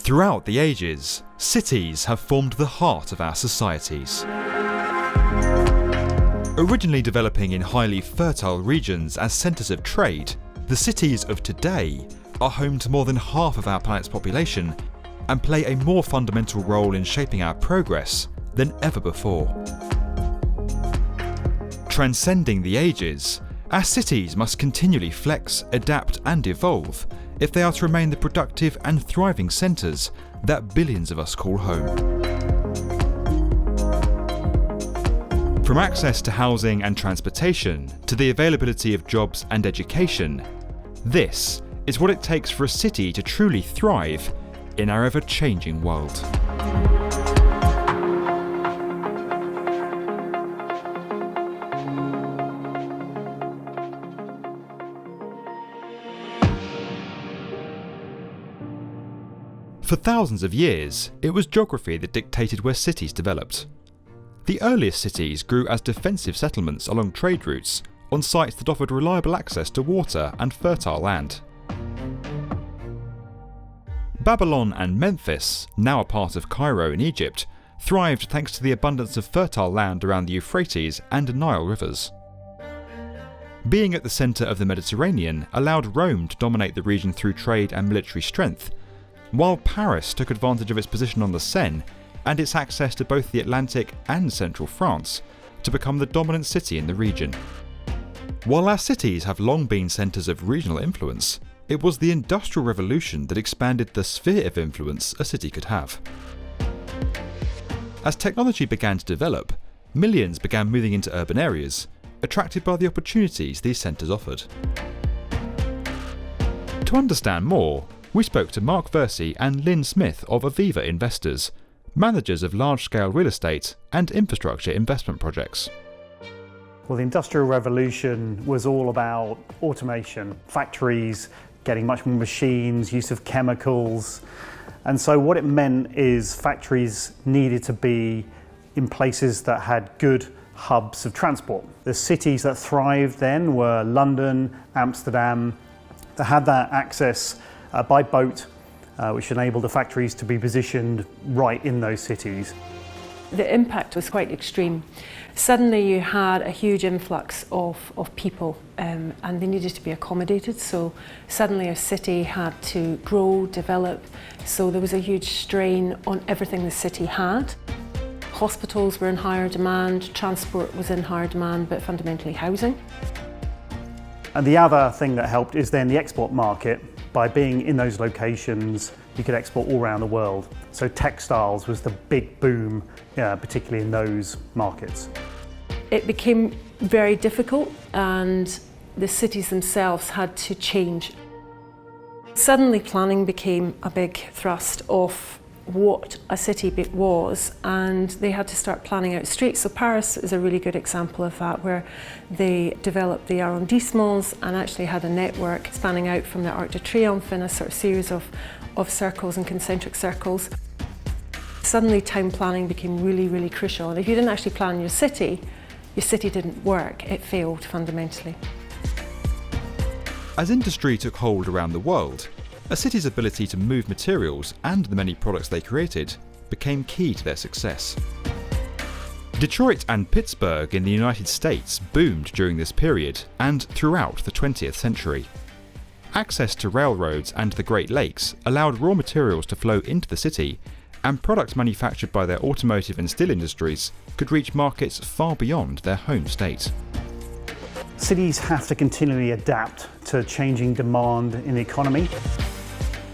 Throughout the ages, cities have formed the heart of our societies. Originally developing in highly fertile regions as centres of trade, the cities of today are home to more than half of our planet's population and play a more fundamental role in shaping our progress than ever before. Transcending the ages, our cities must continually flex, adapt and evolve if they are to remain the productive and thriving centres that billions of us call home. From access to housing and transportation to the availability of jobs and education, this is what it takes for a city to truly thrive in our ever-changing world. For thousands of years, it was geography that dictated where cities developed. The earliest cities grew as defensive settlements along trade routes, on sites that offered reliable access to water and fertile land. Babylon and Memphis, now a part of Cairo in Egypt, thrived thanks to the abundance of fertile land around the Euphrates and Nile rivers. Being at the centre of the Mediterranean allowed Rome to dominate the region through trade and military strength, while Paris took advantage of its position on the Seine and its access to both the Atlantic and central France to become the dominant city in the region. While our cities have long been centres of regional influence, it was the Industrial Revolution that expanded the sphere of influence a city could have. As technology began to develop, millions began moving into urban areas, attracted by the opportunities these centres offered. To understand more, we spoke to Mark Versey and Lynn Smith of Aviva Investors, managers of large-scale real estate and infrastructure investment projects. Well, the Industrial Revolution was all about automation, factories, getting much more machines, use of chemicals. And so what it meant is factories needed to be in places that had good hubs of transport. The cities that thrived then were London, Amsterdam, that had that access by boat, which enabled the factories to be positioned right in those cities. The impact was quite extreme. Suddenly you had a huge influx of people and they needed to be accommodated, so suddenly a city had to grow, develop, so there was a huge strain on everything the city had. Hospitals were in higher demand, transport was in higher demand, but fundamentally housing. And the other thing that helped is then the export market. By being in those locations, you could export all around the world. So textiles was the big boom, particularly in those markets. It became very difficult and the cities themselves had to change. Suddenly planning became a big thrust of what a city was, and they had to start planning out streets. So Paris is a really good example of that, where they developed the arrondissements and actually had a network spanning out from the Arc de Triomphe in a sort of series of circles and concentric circles. Suddenly town planning became really, really crucial, and if you didn't actually plan your city didn't work, it failed fundamentally. As industry took hold around the world, a city's ability to move materials and the many products they created became key to their success. Detroit and Pittsburgh in the United States boomed during this period and throughout the 20th century. Access to railroads and the Great Lakes allowed raw materials to flow into the city, and products manufactured by their automotive and steel industries could reach markets far beyond their home state. Cities have to continually adapt to changing demand in the economy.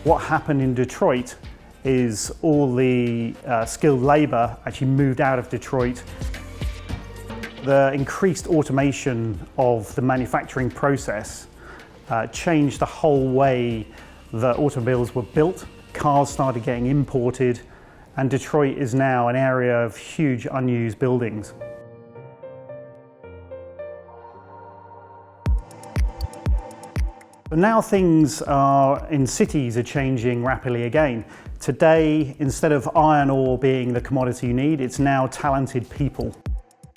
What happened in Detroit is all the skilled labour actually moved out of Detroit. The increased automation of the manufacturing process changed the whole way that automobiles were built. Cars started getting imported, and Detroit is now an area of huge unused buildings. But now things in cities are changing rapidly again. Today, instead of iron ore being the commodity you need, it's now talented people.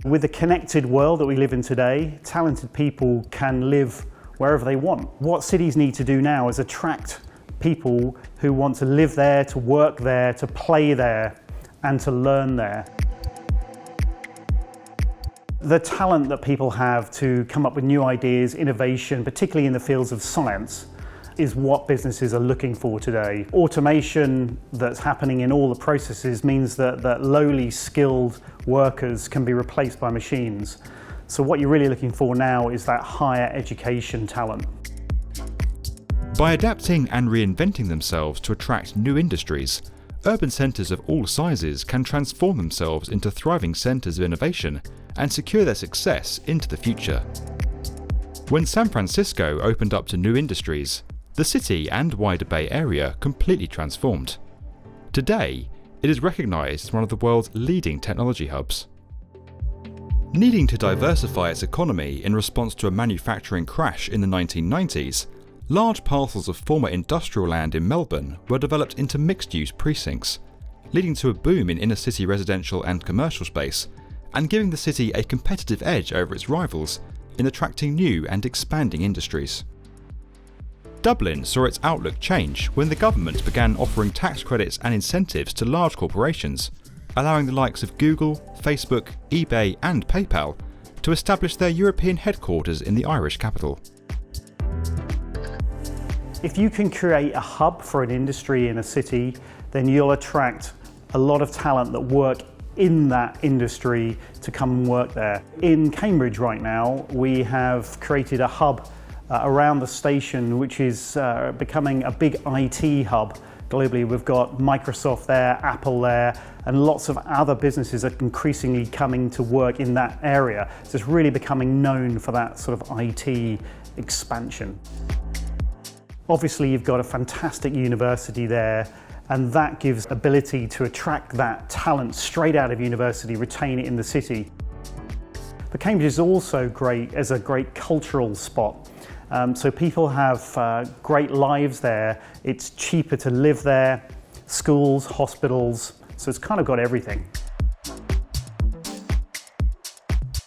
With the connected world that we live in today, talented people can live wherever they want. What cities need to do now is attract people who want to live there, to work there, to play there, and to learn there. The talent that people have to come up with new ideas, innovation, particularly in the fields of science, is what businesses are looking for today. Automation that's happening in all the processes means that lowly skilled workers can be replaced by machines. So what you're really looking for now is that higher education talent. By adapting and reinventing themselves to attract new industries, urban centres of all sizes can transform themselves into thriving centres of innovation and secure their success into the future. When San Francisco opened up to new industries, the city and wider Bay Area completely transformed. Today, it is recognised as one of the world's leading technology hubs. Needing to diversify its economy in response to a manufacturing crash in the 1990s, large parcels of former industrial land in Melbourne were developed into mixed-use precincts, leading to a boom in inner-city residential and commercial space, and giving the city a competitive edge over its rivals in attracting new and expanding industries. Dublin saw its outlook change when the government began offering tax credits and incentives to large corporations, allowing the likes of Google, Facebook, eBay and PayPal to establish their European headquarters in the Irish capital. If you can create a hub for an industry in a city, then you'll attract a lot of talent that work in that industry to come and work there. In Cambridge right now, we have created a hub around the station, which is becoming a big IT hub globally. We've got Microsoft there, Apple there, and lots of other businesses are increasingly coming to work in that area. So it's really becoming known for that sort of IT expansion. Obviously, you've got a fantastic university there, and that gives ability to attract that talent straight out of university, retain it in the city. But Cambridge is also great as a great cultural spot. So people have great lives there. It's cheaper to live there, schools, hospitals, so it's kind of got everything.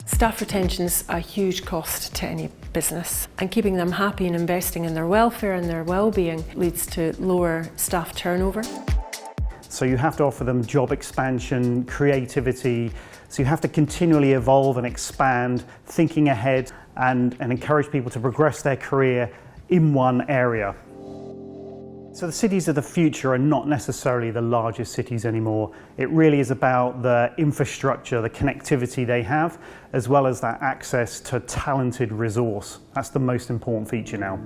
Staff retention's a huge cost to any business, and keeping them happy and investing in their welfare and their well-being leads to lower staff turnover. So you have to offer them job expansion, creativity, so you have to continually evolve and expand, thinking ahead and encourage people to progress their career in one area. So the cities of the future are not necessarily the largest cities anymore. It really is about the infrastructure, the connectivity they have, as well as that access to talented resource. That's the most important feature now.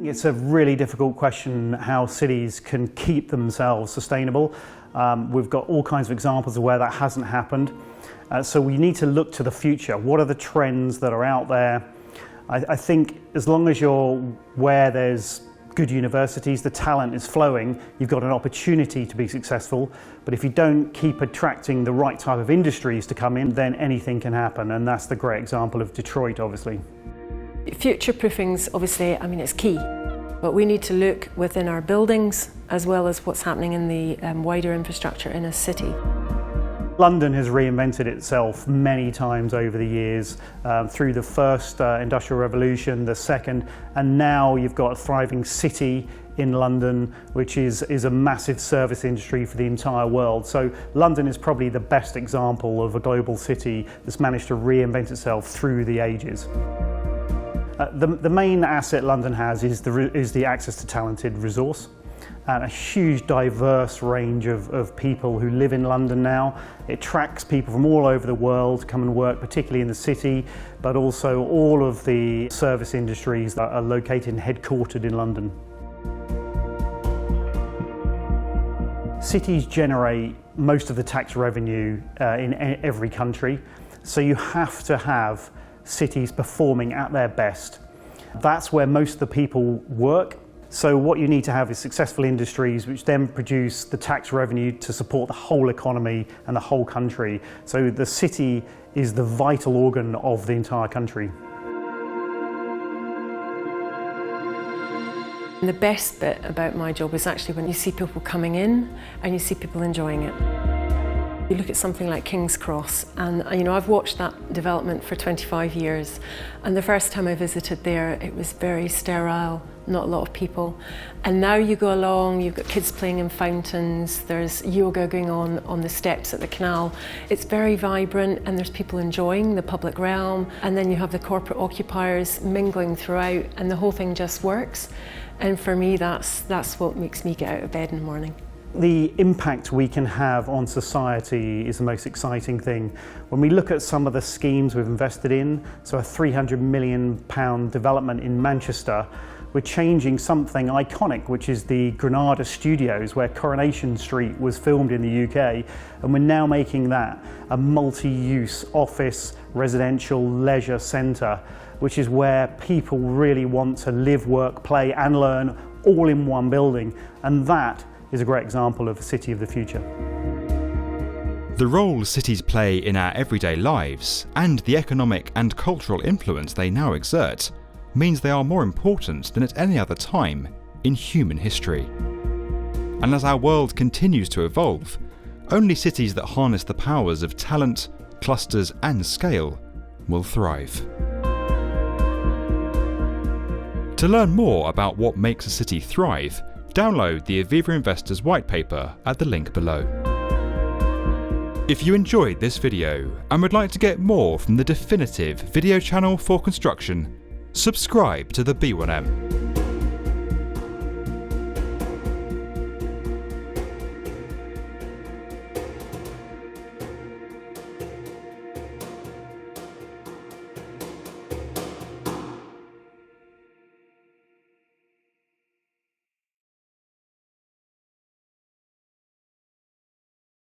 It's a really difficult question how cities can keep themselves sustainable. We've got all kinds of examples of where that hasn't happened. So we need to look to the future. What are the trends that are out there? I think as long as you're where there's good universities, the talent is flowing, you've got an opportunity to be successful. But if you don't keep attracting the right type of industries to come in, then anything can happen. And that's the great example of Detroit, obviously. Future-proofing's obviously, it's key. But we need to look within our buildings as well as what's happening in the wider infrastructure in a city. London has reinvented itself many times over the years, through the first industrial revolution, the second, and now you've got a thriving city in London, which is a massive service industry for the entire world. So London is probably the best example of a global city that's managed to reinvent itself through the ages. The main asset London has is the access to talented resource. And a huge diverse range of people who live in London now. It attracts people from all over the world to come and work, particularly in the city, but also all of the service industries that are located and headquartered in London. Cities generate most of the tax revenue in every country, so you have to have cities performing at their best. That's where most of the people work. So what you need to have is successful industries which then produce the tax revenue to support the whole economy and the whole country. So the city is the vital organ of the entire country. And the best bit about my job is actually when you see people coming in and you see people enjoying it. You look at something like King's Cross, and I've watched that development for 25 years, and the first time I visited there it was very sterile, not a lot of people. And now you go along, you've got kids playing in fountains, there's yoga going on the steps at the canal. It's very vibrant and there's people enjoying the public realm, and then you have the corporate occupiers mingling throughout, and the whole thing just works. And for me that's what makes me get out of bed in the morning. The impact we can have on society is the most exciting thing. When we look at some of the schemes we've invested in, so a £300 million development in Manchester, we're changing something iconic, which is the Granada Studios, where Coronation Street was filmed in the UK, and we're now making that a multi-use office, residential, leisure centre, which is where people really want to live, work, play and learn all in one building. And that is a great example of a city of the future. The role cities play in our everyday lives and the economic and cultural influence they now exert means they are more important than at any other time in human history. And as our world continues to evolve, only cities that harness the powers of talent, clusters and scale will thrive. To learn more about what makes a city thrive, download the Aviva Investors White Paper at the link below. If you enjoyed this video and would like to get more from the definitive video channel for construction, subscribe to the B1M.